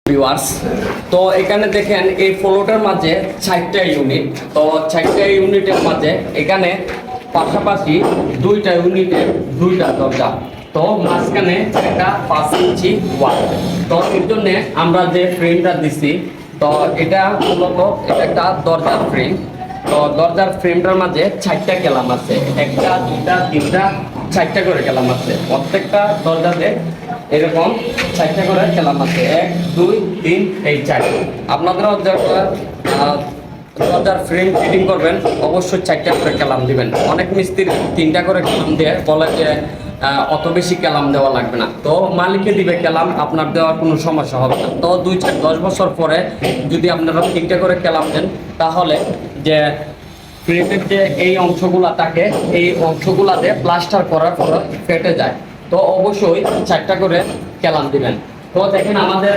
Viewers, তো এখানে দেখেন এই ফ্লোরটার মাঝে 4টা ইউনিট। তো 4টা ইউনিটের মাঝে এখানে পাশাপাশি 2টা ইউনিটের 2টা দরজা। তো মাঝখানে একটা 5 ইঞ্চি ওয়াল। তো এর জন্য আমরা যে ফ্রেমটা দিছি, তো এটা মূলত এটা একটা দরজার ফ্রেম। তো দরজার ফ্রেমটার মাঝে 4টা কেলাম আছে, 1টা 2টা 3টা 4টা করে কেলাম আছে। প্রত্যেকটা দরজাতে এরকম 4টা করে কেলাম আছে, 1 2 3 এই 4। আপনাদেরও দরজার ফ্রেম ফিটিং করবেন, অবশ্যই 4টা করে কেলাম দিবেন। অনেক মিস্ত্রি 3টা করে কেলাম দিয়ে বলে যে অত বেশি কেলাম দেওয়া লাগবে না। তো মালিকে দিবে কেলাম, আপনার দেওয়ার কোনো সমস্যা হবে না। তো 2 4 10 বছর পরে যদি আপনারা 3টা করে কেলাম দেন, তাহলে যে ফ্রেমের যে এই অংশগুলা থাকে, এই অংশগুলাতে প্লাস্টার করার পর ফেটে যায়। তো অবশ্যই 4টা করে কেলাম দিবেন। তো দেখেন আমাদের